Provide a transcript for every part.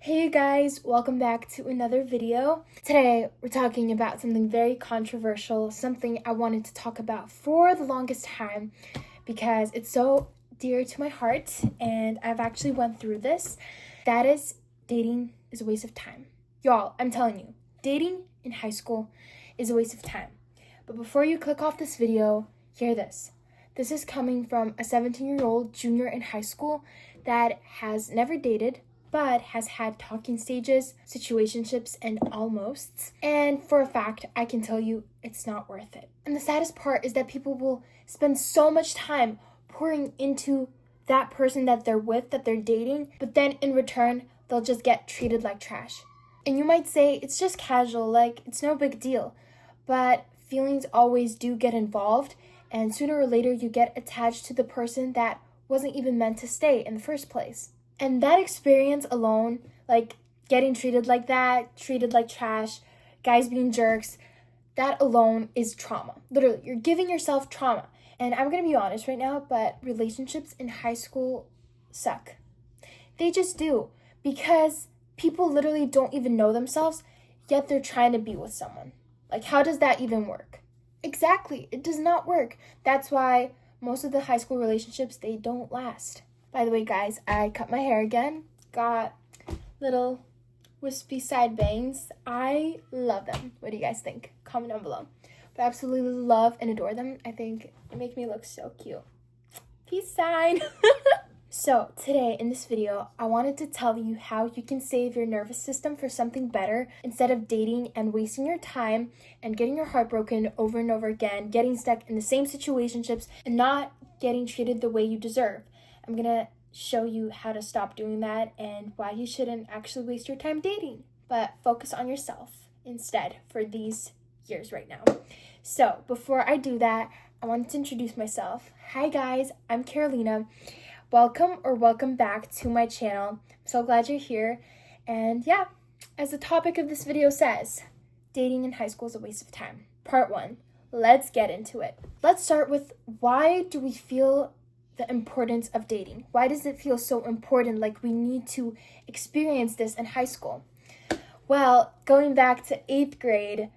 Hey guys, welcome back to another video. Today we're talking about something very controversial, something I wanted to talk about for the longest time because it's so dear to my heart and I've actually went through this. That is, dating is a waste of time. Y'all, I'm telling you, dating in high school is a waste of time. But before you click off this video, hear this. This is coming from a 17-year-old junior in high school that has never dated, but has had talking stages, situationships, and almosts. And for a fact, I can tell you it's not worth it. And the saddest part is that people will spend so much time pouring into that person that they're with, that they're dating, but then in return, they'll just get treated like trash. And you might say it's just casual, like it's no big deal. But feelings always do get involved, and sooner or later you get attached to the person that wasn't even meant to stay in the first place. And that experience alone, like getting treated like that, treated like trash, guys being jerks, that alone is trauma. Literally, you're giving yourself trauma. And I'm gonna be honest right now, but relationships in high school suck. They just do. Because people literally don't even know themselves, yet they're trying to be with someone. Like, how does that even work? Exactly, it does not work. That's why most of the high school relationships, they don't last. By the way, guys, I cut my hair again. Got little wispy side bangs. I love them. What do you guys think? Comment down below. But I absolutely love and adore them. I think they make me look so cute. Peace sign. So today in this video, I wanted to tell you how you can save your nervous system for something better instead of dating and wasting your time and getting your heart broken over and over again, getting stuck in the same situationships and not getting treated the way you deserve. I'm gonna show you how to stop doing that and why you shouldn't actually waste your time dating, but focus on yourself instead for these years right now. So before I do that, I wanted to introduce myself. Hi guys, I'm Carolina. Welcome back to my channel. I'm so glad you're here. And yeah, as the topic of this video says, dating in high school is a waste of time. Part 1. Let's get into it. Let's start with, why do we feel the importance of dating? Why does it feel so important, like we need to experience this in high school? Well, going back to 8th grade,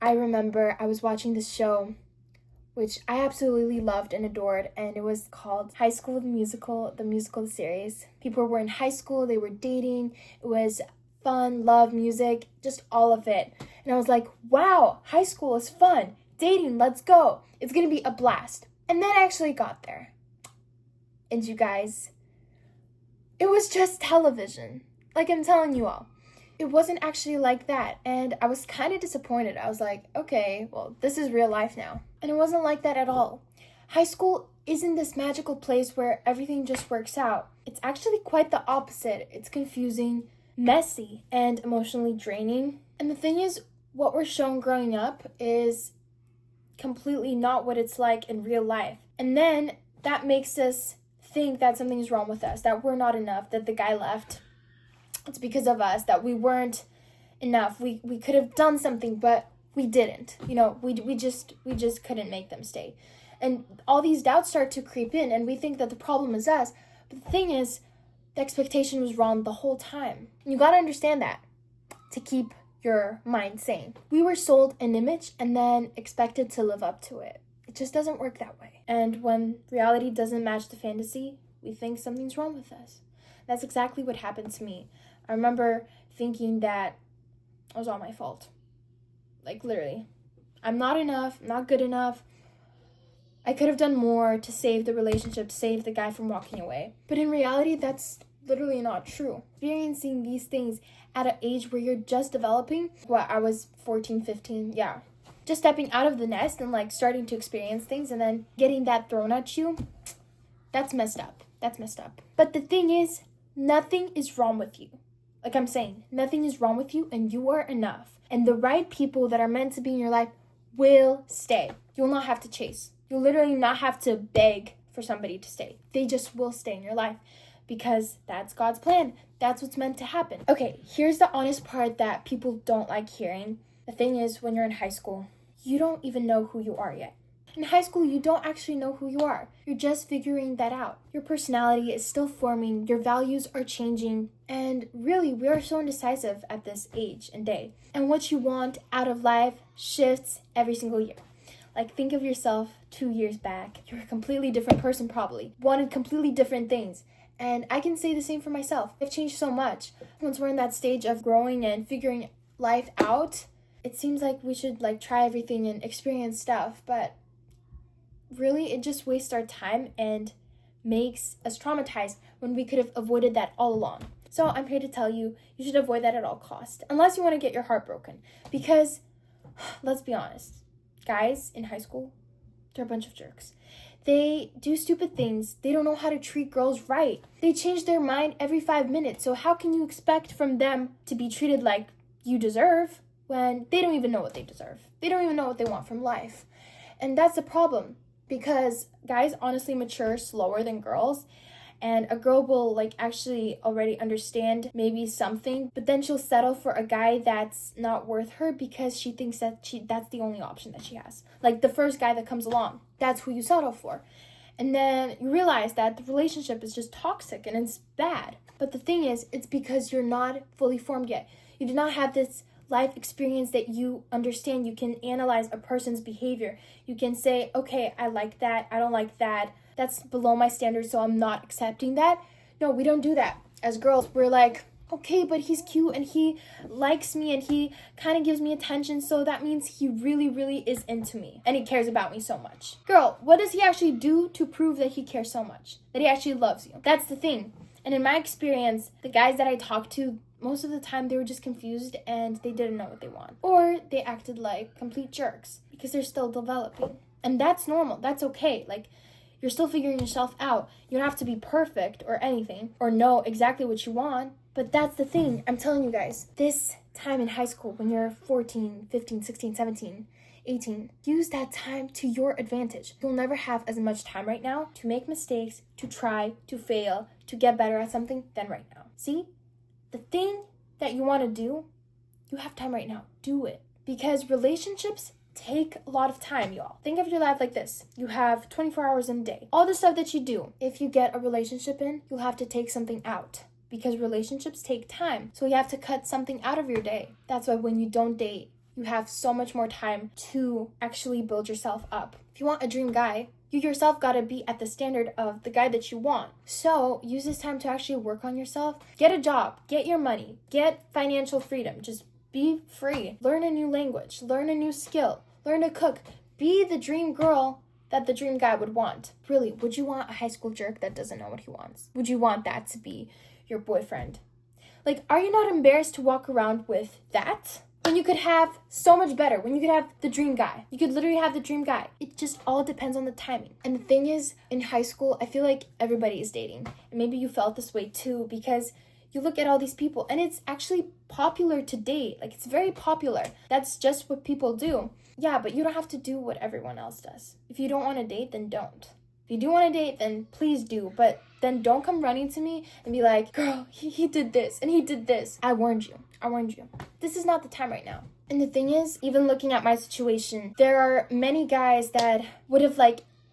I remember I was watching this show which I absolutely loved and adored, and it was called High School the musical series. People were in high school, they were dating, it was fun, love, music, just all of it. And I was like, wow, high school is fun, dating, let's go. It's gonna be a blast. And then I actually got there. And you guys, it was just television. Like I'm telling you all. It wasn't actually like that, and I was kind of disappointed. I was like, okay, well, this is real life now. And it wasn't like that at all. High school isn't this magical place where everything just works out. It's actually quite the opposite. It's confusing, messy, and emotionally draining. And the thing is, what we're shown growing up is completely not what it's like in real life. And then that makes us think that something is wrong with us, that we're not enough, that the guy left. It's because of us, that we weren't enough. We could have done something, but we didn't. You know, we just couldn't make them stay. And all these doubts start to creep in, and we think that the problem is us. But the thing is, the expectation was wrong the whole time. And you gotta understand that to keep your mind sane. We were sold an image and then expected to live up to it. It just doesn't work that way. And when reality doesn't match the fantasy, we think something's wrong with us. That's exactly what happened to me. I remember thinking that it was all my fault. Like, literally. I'm not enough, I'm not good enough. I could have done more to save the relationship, save the guy from walking away. But in reality, that's literally not true. Experiencing these things at an age where you're just developing, I was 14, 15, yeah. Just stepping out of the nest and like starting to experience things and then getting that thrown at you, that's messed up. That's messed up. But the thing is, nothing is wrong with you. Like I'm saying, nothing is wrong with you and you are enough. And the right people that are meant to be in your life will stay. You'll not have to chase. You'll literally not have to beg for somebody to stay. They just will stay in your life because that's God's plan. That's what's meant to happen. Okay, here's the honest part that people don't like hearing. The thing is, when you're in high school, you don't even know who you are yet. In high school, you don't actually know who you are. You're just figuring that out. Your personality is still forming. Your values are changing. And really, we are so indecisive at this age and day. And what you want out of life shifts every single year. Like, think of yourself 2 years back. You're a completely different person, probably. Wanted completely different things. And I can say the same for myself. I've changed so much. Once we're in that stage of growing and figuring life out, it seems like we should try everything and experience stuff. But really, it just wastes our time and makes us traumatized when we could have avoided that all along. So I'm here to tell you, you should avoid that at all costs. Unless you want to get your heart broken. Because, let's be honest, guys in high school, they're a bunch of jerks. They do stupid things. They don't know how to treat girls right. They change their mind every 5 minutes. So how can you expect from them to be treated like you deserve when they don't even know what they deserve? They don't even know what they want from life. And that's the problem, because guys honestly mature slower than girls. And a girl will actually already understand maybe something, but then she'll settle for a guy that's not worth her because she thinks that that's the only option that she has. Like the first guy that comes along, that's who you settle for. And then you realize that the relationship is just toxic and it's bad. But the thing is, it's because you're not fully formed yet. You do not have this life experience that you understand. You can analyze a person's behavior. You can say, okay, I like that, I don't like that. That's below my standards, so I'm not accepting that. No, we don't do that. As girls, we're like, okay, but he's cute and he likes me and he kind of gives me attention, so that means he really, really is into me and he cares about me so much. Girl, what does he actually do to prove that he cares so much? That he actually loves you? That's the thing. And in my experience, the guys that I talked to, most of the time they were just confused and they didn't know what they want. Or they acted like complete jerks because they're still developing. And that's normal. That's okay. You're still figuring yourself out. You don't have to be perfect or anything or know exactly what you want. But that's the thing. I'm telling you guys, this time in high school, when you're 14, 15, 16, 17, 18, use that time to your advantage. You'll never have as much time right now to make mistakes, to try, to fail, to get better at something than right now. See? The thing that you want to do, you have time right now. Do it. Because relationships take a lot of time, y'all. Think of your life like this. You have 24 hours in a day. All the stuff that you do, if you get a relationship in, you'll have to take something out. Because relationships take time. So you have to cut something out of your day. That's why when you don't date, you have so much more time to actually build yourself up. If you want a dream guy, you yourself gotta be at the standard of the guy that you want. So use this time to actually work on yourself. Get a job, get your money, get financial freedom. Just be free. Learn a new language, learn a new skill, learn to cook. Be the dream girl that the dream guy would want. Really, would you want a high school jerk that doesn't know what he wants? Would you want that to be your boyfriend? Are you not embarrassed to walk around with that? When you could have so much better, when you could have the dream guy. You could literally have the dream guy. It just all depends on the timing. And the thing is, in high school, I feel like everybody is dating. And maybe you felt this way too, because you look at all these people and it's actually popular to date. It's very popular. That's just what people do. Yeah, but you don't have to do what everyone else does. If you don't want to date, then don't. If you do want to date, then please do. But then don't come running to me and be like, girl, he did this and he did this. I warned you. This is not the time right now. And the thing is, even looking at my situation, there are many guys that would have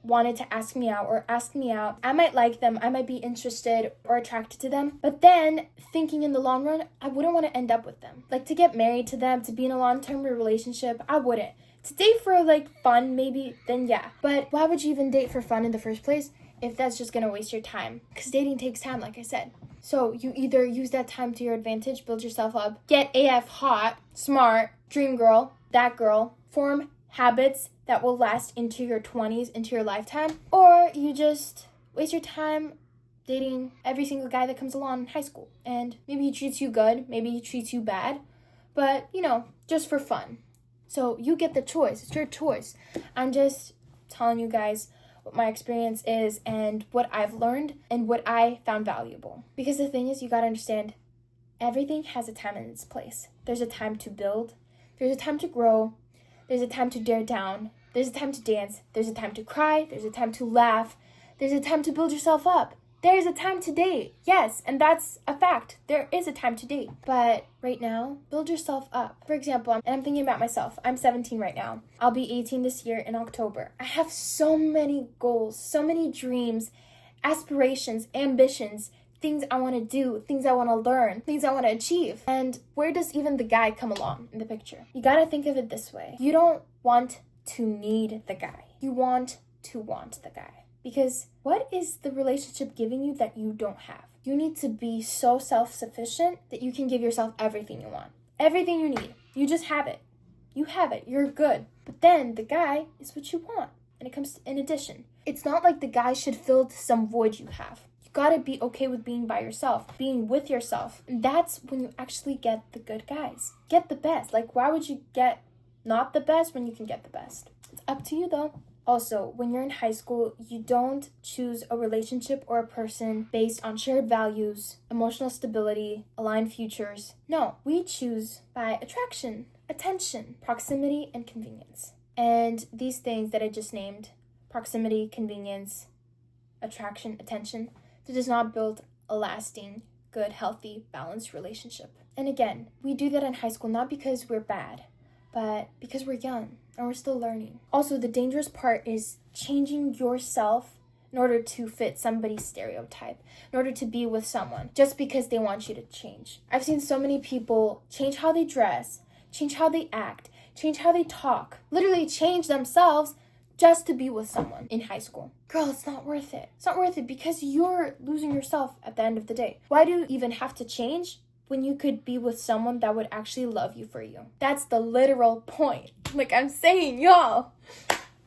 wanted to ask me out or asked me out. I might like them. I might be interested or attracted to them. But then thinking in the long run, I wouldn't want to end up with them. To get married to them, to be in a long-term relationship, I wouldn't. To date for fun, maybe, then yeah. But why would you even date for fun in the first place if that's just gonna waste your time? Because dating takes time, like I said. So you either use that time to your advantage, build yourself up, get AF hot, smart, dream girl, that girl, form habits that will last into your 20s, into your lifetime, or you just waste your time dating every single guy that comes along in high school. And maybe he treats you good, maybe he treats you bad, but just for fun. So you get the choice. It's your choice. I'm just telling you guys what my experience is and what I've learned and what I found valuable. Because the thing is, you gotta understand, everything has a time and its place. There's a time to build. There's a time to grow. There's a time to dare down. There's a time to dance. There's a time to cry. There's a time to laugh. There's a time to build yourself up. There's a time to date. Yes, and that's a fact. There is a time to date. But right now, build yourself up. For example, and I'm thinking about myself. I'm 17 right now. I'll be 18 this year in October. I have so many goals, so many dreams, aspirations, ambitions, things I want to do, things I want to learn, things I want to achieve. And where does even the guy come along in the picture? You got to think of it this way. You don't want to need the guy. You want to want the guy. Because what is the relationship giving you that you don't have? You need to be so self-sufficient that you can give yourself everything you want. Everything you need. You just have it. You have it. You're good. But then the guy is what you want. And it comes in addition. It's not like the guy should fill some void you have. You gotta be okay with being by yourself, being with yourself. And that's when you actually get the good guys. Get the best. Like, why would you get not the best when you can get the best? It's up to you though. Also, when you're in high school, you don't choose a relationship or a person based on shared values, emotional stability, aligned futures. No, we choose by attraction, attention, proximity, and convenience. And these things that I just named, proximity, convenience, attraction, attention, that does not build a lasting, good, healthy, balanced relationship. And again, we do that in high school not because we're bad, but because we're young and we're still learning. Also, the dangerous part is changing yourself in order to fit somebody's stereotype, in order to be with someone, just because they want you to change. I've seen so many people change how they dress, change how they act, change how they talk, literally change themselves just to be with someone in high school. Girl, it's not worth it. It's not worth it because you're losing yourself at the end of the day. Why do you even have to change when you could be with someone that would actually love you for you? That's the literal point. Like I'm saying, y'all.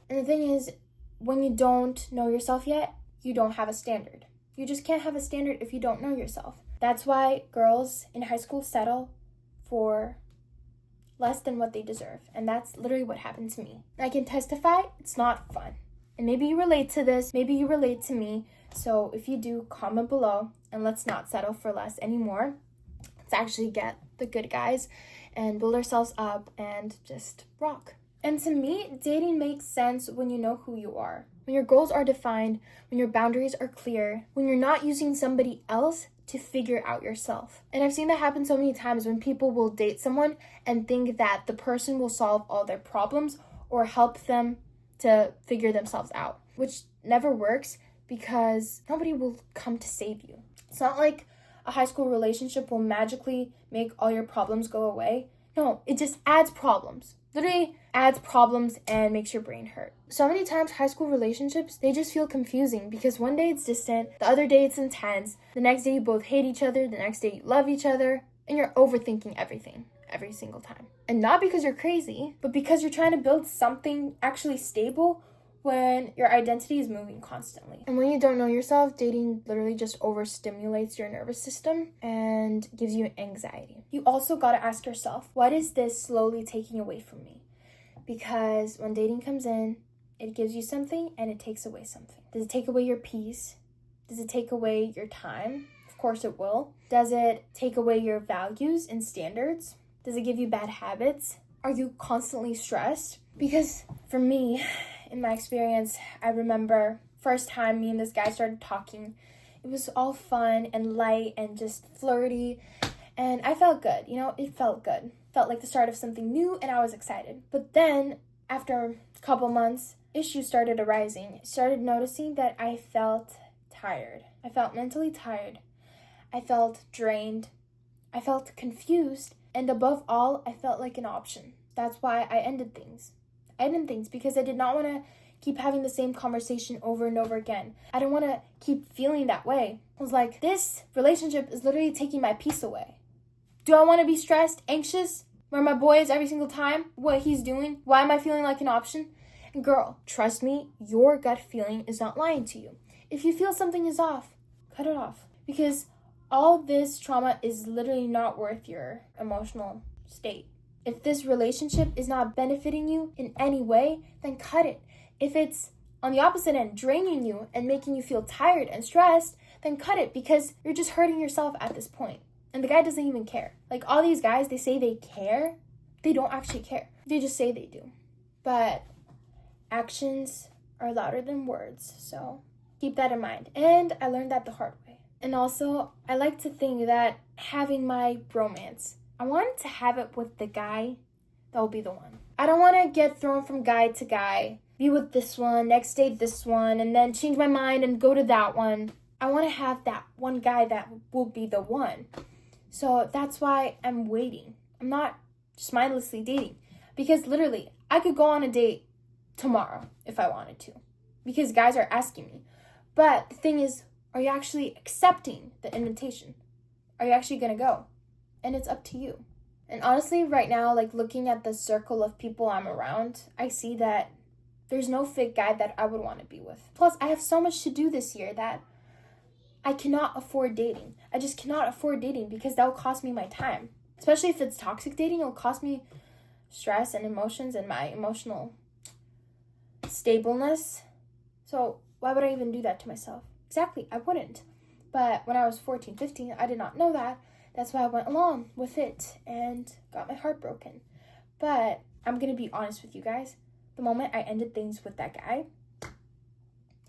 And the thing is, when you don't know yourself yet, you don't have a standard. You just can't have a standard if you don't know yourself. That's why girls in high school settle for less than what they deserve. And that's literally what happened to me. I can testify, it's not fun. And maybe you relate to this, maybe you relate to me. So if you do, comment below and let's not settle for less anymore. Let's actually get the good guys and build ourselves up and just rock. And to me, dating makes sense when you know who you are. When your goals are defined, when your boundaries are clear, when you're not using somebody else to figure out yourself. And I've seen that happen so many times when people will date someone and think that the person will solve all their problems or help them to figure themselves out, which never works because nobody will come to save you. It's not like a high school relationship will magically make all your problems go away. No, it just adds problems. Literally adds problems and makes your brain hurt. So many times high school relationships, they just feel confusing because one day it's distant, the other day it's intense, the next day you both hate each other, the next day you love each other, and you're overthinking everything every single time. And not because you're crazy, but because you're trying to build something actually stable when your identity is moving constantly. And when you don't know yourself, dating literally just overstimulates your nervous system and gives you anxiety. You also gotta ask yourself, what is this slowly taking away from me? Because when dating comes in, it gives you something and it takes away something. Does it take away your peace? Does it take away your time? Of course it will. Does it take away your values and standards? Does it give you bad habits? Are you constantly stressed? Because for me, in my experience, I remember first time me and this guy started talking. It was all fun and light and just flirty. And I felt good, it felt good. Felt like the start of something new and I was excited. But then after a couple months, issues started arising. I started noticing that I felt tired. I felt mentally tired. I felt drained. I felt confused. And above all, I felt like an option. That's why I ended things. I ended things because I did not want to keep having the same conversation over and over again. I didn't want to keep feeling that way. I was like, this relationship is literally taking my peace away. Do I want to be stressed, anxious, where my boy is every single time? What he's doing? Why am I feeling like an option? And girl, trust me, your gut feeling is not lying to you. If you feel something is off, cut it off. Because all this trauma is literally not worth your emotional state. If this relationship is not benefiting you in any way, then cut it. If it's on the opposite end, draining you and making you feel tired and stressed, then cut it because you're just hurting yourself at this point. And the guy doesn't even care. Like all these guys, they say they care. They don't actually care. They just say they do. But actions are louder than words. So keep that in mind. And I learned that the hard way. And also, I like to think that having my bromance, I want to have it with the guy that will be the one. I don't want to get thrown from guy to guy, be with this one, next date this one, and then change my mind and go to that one. I want to have that one guy that will be the one. So that's why I'm waiting. I'm not just mindlessly dating. Because literally, I could go on a date tomorrow if I wanted to. Because guys are asking me. But the thing is, are you actually accepting the invitation? Are you actually going to go? And it's up to you. And honestly, right now, like looking at the circle of people I'm around, I see that there's no fit guy that I would want to be with. Plus, I have so much to do this year that I cannot afford dating. I just cannot afford dating because that will cost me my time. Especially if it's toxic dating, it will cost me stress and emotions and my emotional stableness. So why would I even do that to myself? Exactly, I wouldn't. But when I was 14, 15, I did not know that. That's why I went along with it and got my heart broken. But I'm going to be honest with you guys. The moment I ended things with that guy,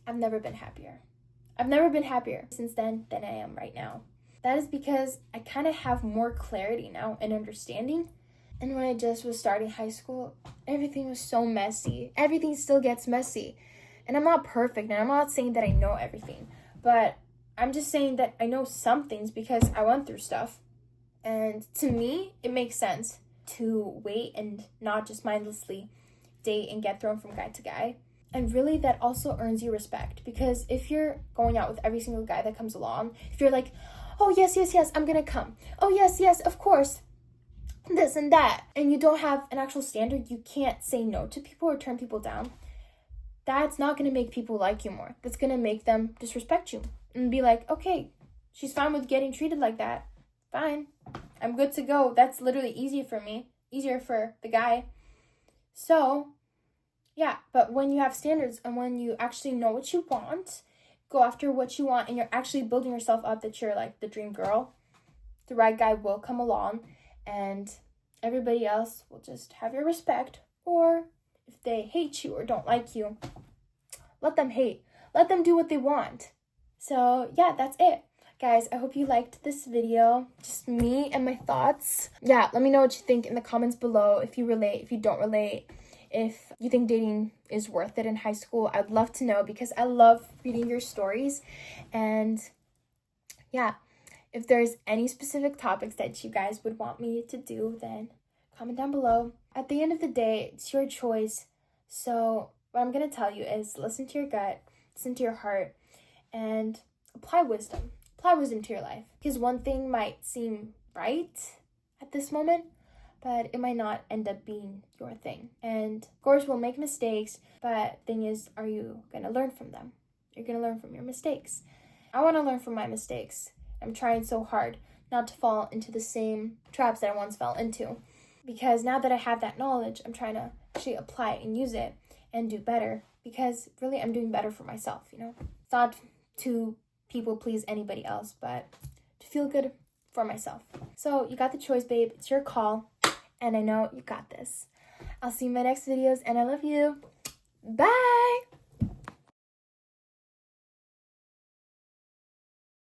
I've never been happier. I've never been happier since then than I am right now. That is because I kind of have more clarity now and understanding. And when I just was starting high school, everything was so messy. Everything still gets messy. And I'm not perfect, and I'm not saying that I know everything. But I'm just saying that I know some things because I went through stuff. And to me, it makes sense to wait and not just mindlessly date and get thrown from guy to guy. And really, that also earns you respect. Because if you're going out with every single guy that comes along, if you're like, oh, yes, I'm gonna come. Oh, yes, of course. This and that. And you don't have an actual standard, you can't say no to people or turn people down. That's not gonna make people like you more. That's gonna make them disrespect you. And be like, okay, she's fine with getting treated like that. Fine. I'm good to go. That's literally easier for me. Easier for the guy. So, yeah, but when you have standards and when you actually know what you want, go after what you want, and you're actually building yourself up that you're like the dream girl, the right guy will come along, and everybody else will just have your respect. Or if they hate you or don't like you, let them hate. Let them do what they want. So, yeah, that's it. Guys, I hope you liked this video. Just me and my thoughts. Yeah, let me know what you think in the comments below. If you relate, if you don't relate. If you think dating is worth it in high school, I'd love to know because I love reading your stories. And yeah, if there's any specific topics that you guys would want me to do, then comment down below. At the end of the day, it's your choice. So what I'm going to tell you is listen to your gut, listen to your heart, and apply wisdom. Apply wisdom to your life. Because one thing might seem right at this moment, but it might not end up being your thing. And of course, we'll make mistakes, but thing is, are you going to learn from them? You're going to learn from your mistakes. I want to learn from my mistakes. I'm trying so hard not to fall into the same traps that I once fell into. Because now that I have that knowledge, I'm trying to actually apply it and use it and do better. Because really, I'm doing better for myself, you know? It's not to people please anybody else, but to feel good for myself. So you got the choice, babe. It's your call. And I know you got this. I'll see you in my next videos, and I love you. Bye!